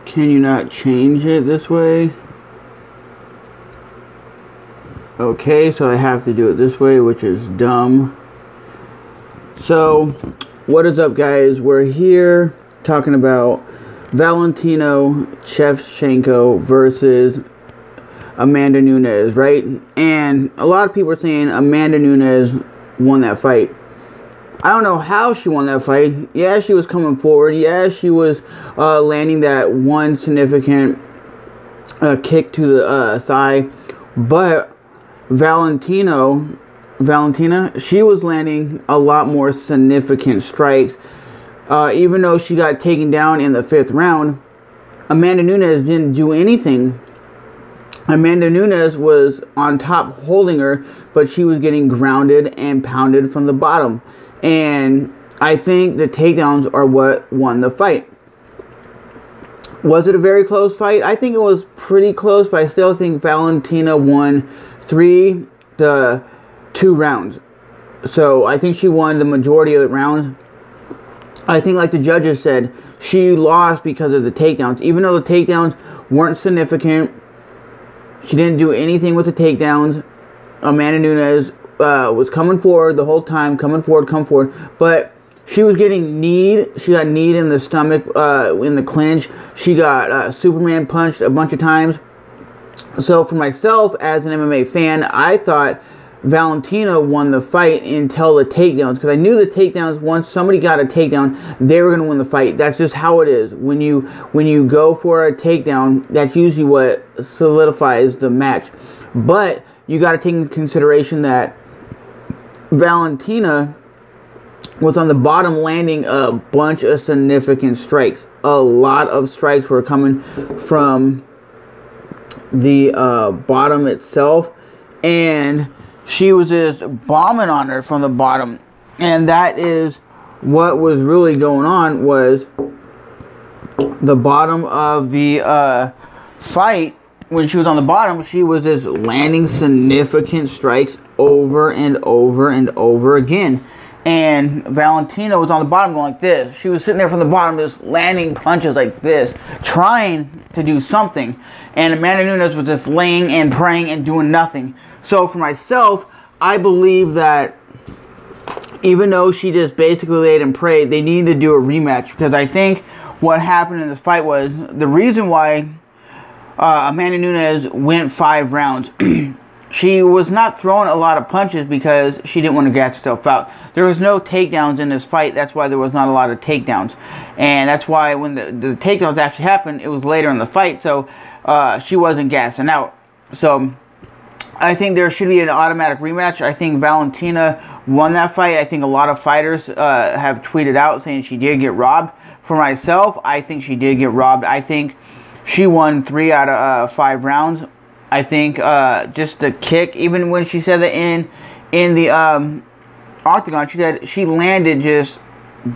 Can you not change it this way? Okay, so I have to do it this way, which is dumb. So, what is up, guys? We're here talking about Valentina Shevchenko versus Amanda Nunes, right? And a lot of people are saying Amanda Nunes won that fight. I don't know how she won that fight. Yeah, she was coming forward. Yeah, she was landing that one significant kick to the thigh. But Valentina, she was landing a lot more significant strikes. Even though she got taken down in the 5th round, Amanda Nunes didn't do anything. Amanda Nunes was on top holding her, but she was getting grounded and pounded from the bottom. And I think the takedowns are what won the fight. Was it a very close fight? I think it was pretty close, but I still think Valentina won 3 to 2 rounds. So I think she won the majority of the rounds. I think, like the judges said, she lost because of the takedowns. Even though the takedowns weren't significant, she didn't do anything with the takedowns. Amanda Nunes was coming forward the whole time, coming forward, but she was getting kneed. She got kneed in the stomach, in the clinch. She got Superman punched a bunch of times. So for myself, as an MMA fan, I thought Valentina won the fight until the takedowns, because I knew the takedowns, once somebody got a takedown, they were going to win the fight. That's just how it is. When you go for a takedown, that's usually what solidifies the match. But you got to take into consideration that Valentina was on the bottom, landing a bunch of significant strikes. A lot of strikes were coming from the bottom itself, and she was just bombing on her from the bottom. And that is what was really going on, was the bottom of the fight. When she was on the bottom, she was just landing significant strikes over and over and over again. And Valentina was on the bottom going like this. She was sitting there from the bottom just landing punches like this, trying to do something. And Amanda Nunes was just laying and praying and doing nothing. So for myself, I believe that even though she just basically laid and prayed, they needed to do a rematch. Because I think what happened in this fight was the reason why Amanda Nunes went 5 rounds. She was not throwing a lot of punches because she didn't want to gas herself out. There was no takedowns in this fight. That's why there was not a lot of takedowns. And that's why when the takedowns actually happened, it was later in the fight. So she wasn't gassing out. So I think there should be an automatic rematch. I think Valentina won that fight. I think a lot of fighters have tweeted out saying she did get robbed. For myself, I think she did get robbed. I think she won 3 out of 5 rounds. I think just the kick, even when she said that in the octagon, she said she landed just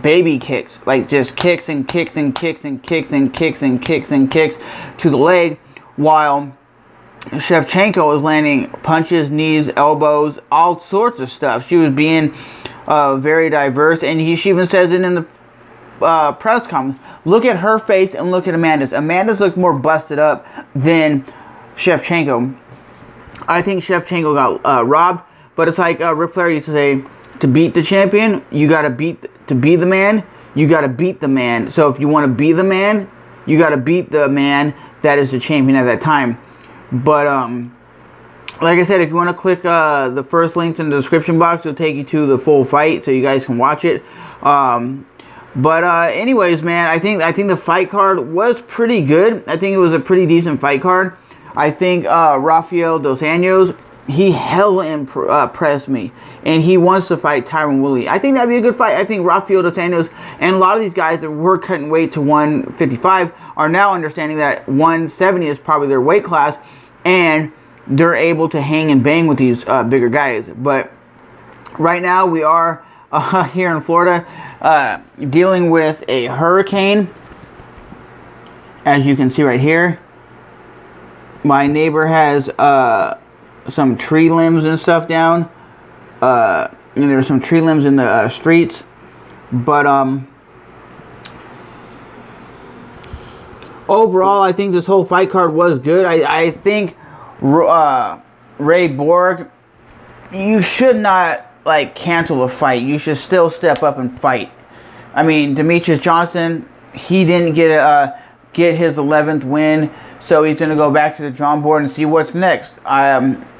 baby kicks, like just kicks and kicks and kicks and kicks and kicks and kicks and kicks to the leg, while Shevchenko was landing punches, knees, elbows, all sorts of stuff. She was being very diverse, and she even says it in the press conference. Look at her face and look at Amanda's. Amanda's looked more busted up than Shevchenko. I think Shevchenko got robbed, but it's like Ric Flair used to say, to beat the champion, you gotta to be the man, you gotta beat the man. So if you want to be the man, you gotta beat the man that is the champion at that time. But like I said, if you want to click the first links in the description box, it'll take you to the full fight so you guys can watch it. But anyways, man, I think the fight card was pretty good. I think it was a pretty decent fight card. I think Rafael Dos Anjos, he hella impressed me, and he wants to fight Tyron Woodley. I think that'd be a good fight. I think Rafael Dos Anjos and a lot of these guys that were cutting weight to 155 are now understanding that 170 is probably their weight class, and they're able to hang and bang with these bigger guys. But right now we are here in Florida dealing with a hurricane, as you can see right here. My neighbor has some tree limbs and stuff down. And there's some tree limbs in the streets. But overall, I think this whole fight card was good. I think Ray Borg, you should not like cancel a fight. You should still step up and fight. I mean, Demetrius Johnson, he didn't get his 11th win, so he's gonna go back to the drawing board and see what's next.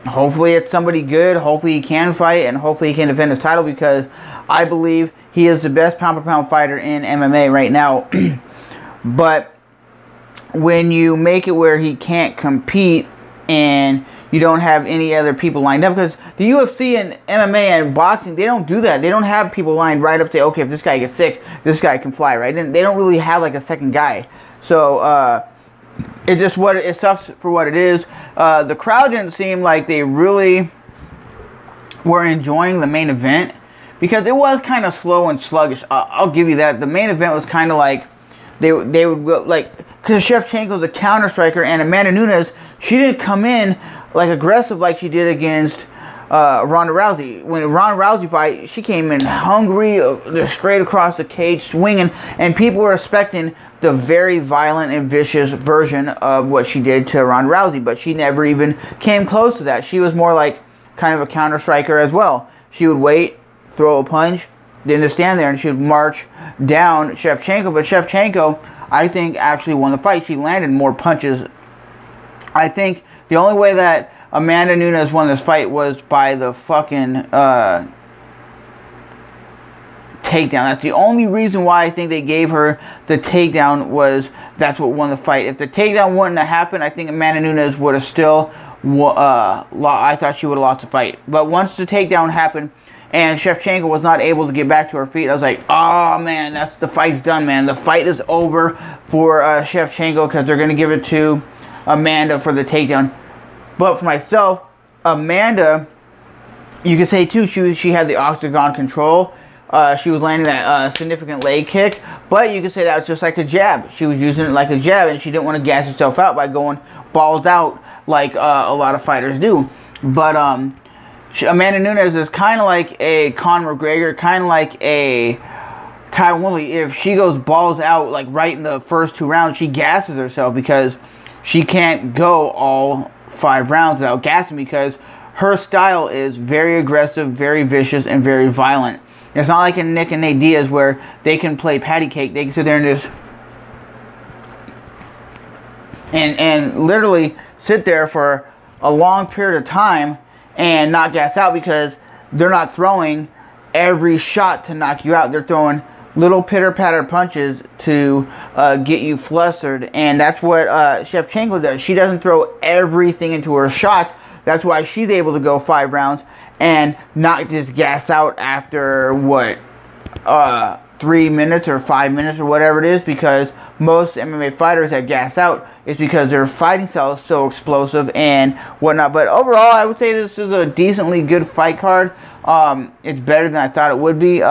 Hopefully it's somebody good. Hopefully he can fight, and hopefully he can defend his title, because I believe he is the best pound-for-pound fighter in MMA right now. But when you make it where he can't compete and you don't have any other people lined up, because the UFC and MMA and boxing, they don't do that. They don't have people lined right up to, okay, if this guy gets sick, this guy can fly, right? And they don't really have like a second guy. So it's just it sucks for what it is. The crowd didn't seem like they really were enjoying the main event, because it was kind of slow and sluggish. I'll give you that. The main event was kind of like they would go, like, because Shevchenko's a counter striker, and Amanda Nunes, she didn't come in like aggressive like she did against Ronda Rousey. When Ronda Rousey fight, she came in hungry, just straight across the cage, swinging, and people were expecting the very violent and vicious version of what she did to Ronda Rousey, but she never even came close to that. She was more like kind of a counter striker as well. She would wait, throw a punch, then just stand there, and she would march down Shevchenko. But Shevchenko, I think, actually won the fight. She landed more punches. I think the only way that Amanda Nunes won this fight was by the fucking takedown. That's the only reason why I think they gave her the takedown, was that's what won the fight. If the takedown wouldn't have happened, I think Amanda Nunes would have still I thought she would have lost the fight. But once the takedown happened and Shevchenko was not able to get back to her feet, I was like, oh man, the fight's done, man. The fight is over for Shevchenko, because they're going to give it to Amanda for the takedown. But for myself, Amanda, you could say too, she had the octagon control. She was landing that significant leg kick, but you could say that was just like a jab. She was using it like a jab, and she didn't want to gas herself out by going balls out like a lot of fighters do. But Amanda Nunes is kind of like a Conor McGregor, kind of like a Tyron Woodley. If she goes balls out like right in the first 2 rounds, she gasses herself, because she can't go all 5 rounds without gassing, because her style is very aggressive, very vicious, and very violent. It's not like in Nick and Nate Diaz where they can play patty cake. They can sit there and just and literally sit there for a long period of time and not gas out, because they're not throwing every shot to knock you out. They're throwing little pitter-patter punches to get you flustered, and that's what Shevchenko does. She doesn't throw everything into her shots. That's why she's able to go 5 rounds and not just gas out after, 3 minutes or 5 minutes or whatever it is, because most MMA fighters that gas out is because their fighting style is so explosive and whatnot. But overall, I would say this is a decently good fight card. It's better than I thought it would be.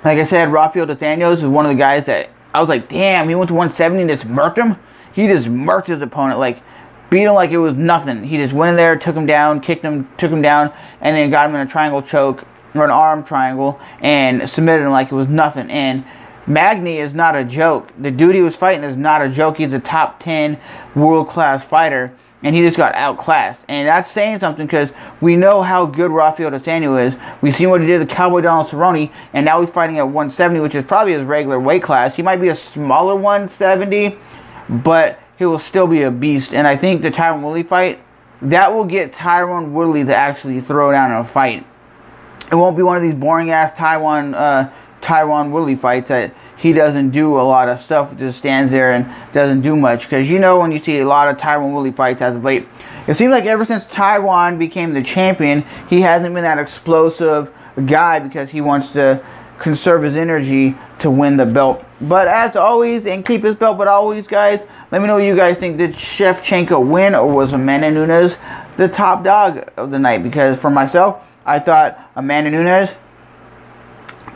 Like I said, Rafael dos Anjos is one of the guys that I was like, damn, he went to 170 and just murked him. He just murked his opponent, like beat him like it was nothing. He just went in there, took him down, kicked him, took him down, and then got him in a triangle choke, or an arm triangle, and submitted him like it was nothing. And Magny is not a joke. The dude he was fighting is not a joke. He's a top 10 world-class fighter, and he just got outclassed. And that's saying something, because we know how good Rafael dos Anjos is. We've seen what he did to Cowboy Donald Cerrone, and now he's fighting at 170, which is probably his regular weight class. He might be a smaller 170, but he will still be a beast. And I think the Tyron Woodley fight, that will get Tyron Woodley to actually throw down in a fight. It won't be one of these boring-ass Tyron Woodley fights that he doesn't do a lot of stuff, just stands there and doesn't do much. Because you know, when you see a lot of Tyron Woodley fights as of late, it seems like ever since Tyron became the champion, he hasn't been that explosive guy, because he wants to conserve his energy to win the belt. But as always, and keep his belt, but always, guys, let me know what you guys think. Did Shevchenko win, or was Amanda Nunes the top dog of the night? Because for myself, I thought Amanda Nunes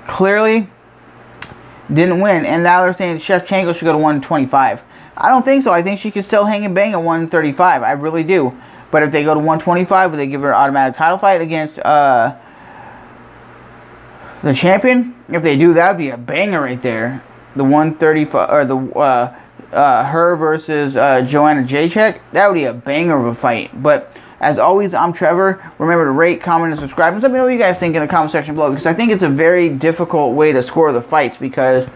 clearly didn't win. And now they're saying Shevchenko should go to 125. I don't think so. I think she could still hang and bang at 135. I really do. But if they go to 125, would they give her an automatic title fight against the champion? If they do, that would be a banger right there. The 135, or the her versus Joanna Jacek, that would be a banger of a fight. But as always, I'm Trevor. Remember to rate, comment, and subscribe. And let me know what you guys think in the comment section below, because I think it's a very difficult way to score the fights, because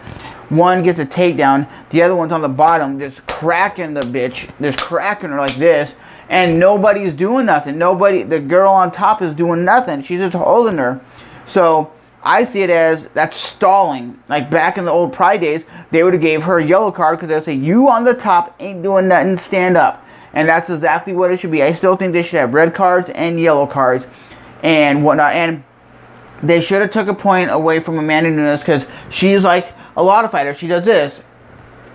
one gets a takedown, the other one's on the bottom, just cracking the bitch, just cracking her like this, and nobody's doing nothing. The girl on top is doing nothing. She's just holding her. So I see it as that's stalling. Like back in the old Pride days, they would have gave her a yellow card because they'd say, you on the top ain't doing nothing, stand up. And that's exactly what it should be. I still think they should have red cards and yellow cards and whatnot. And they should have took a point away from Amanda Nunes, because she's like a lot of fighters. She does this.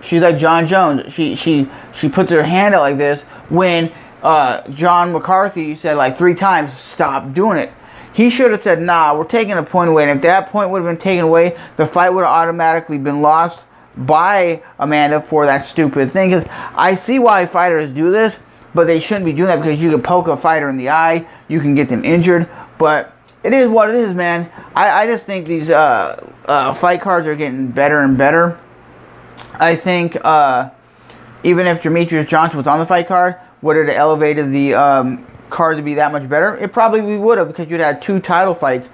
She's like John Jones. She puts her hand out like this when John McCarthy said like 3 times, stop doing it. He should have said, nah, we're taking a point away. And if that point would have been taken away, the fight would have automatically been lost by Amanda for that stupid thing. Because I see why fighters do this, but they shouldn't be doing that, because you can poke a fighter in the eye, you can get them injured. But it is what it is, man. I just think these fight cards are getting better and better. I think even if Demetrius Johnson was on the fight card, would it have elevated the card to be that much better? It probably would have, because you'd had 2 title fights.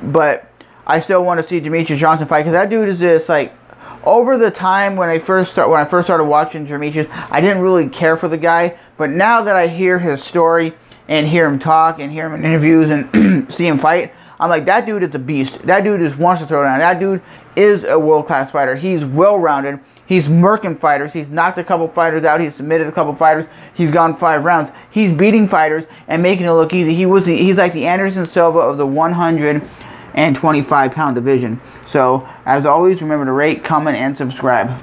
But I still want to see Demetrius Johnson fight, because that dude is just like, over the time when I first started watching Demetrius, I didn't really care for the guy. But now that I hear his story and hear him talk and hear him in interviews and see him fight, I'm like, that dude is a beast. That dude just wants to throw down. That dude is a world-class fighter. He's well-rounded. He's murking fighters. He's knocked a couple fighters out. He's submitted a couple fighters. He's gone 5 rounds. He's beating fighters and making it look easy. He's like the Anderson Silva of the 125-pound division. So, as always, remember to rate, comment, and subscribe.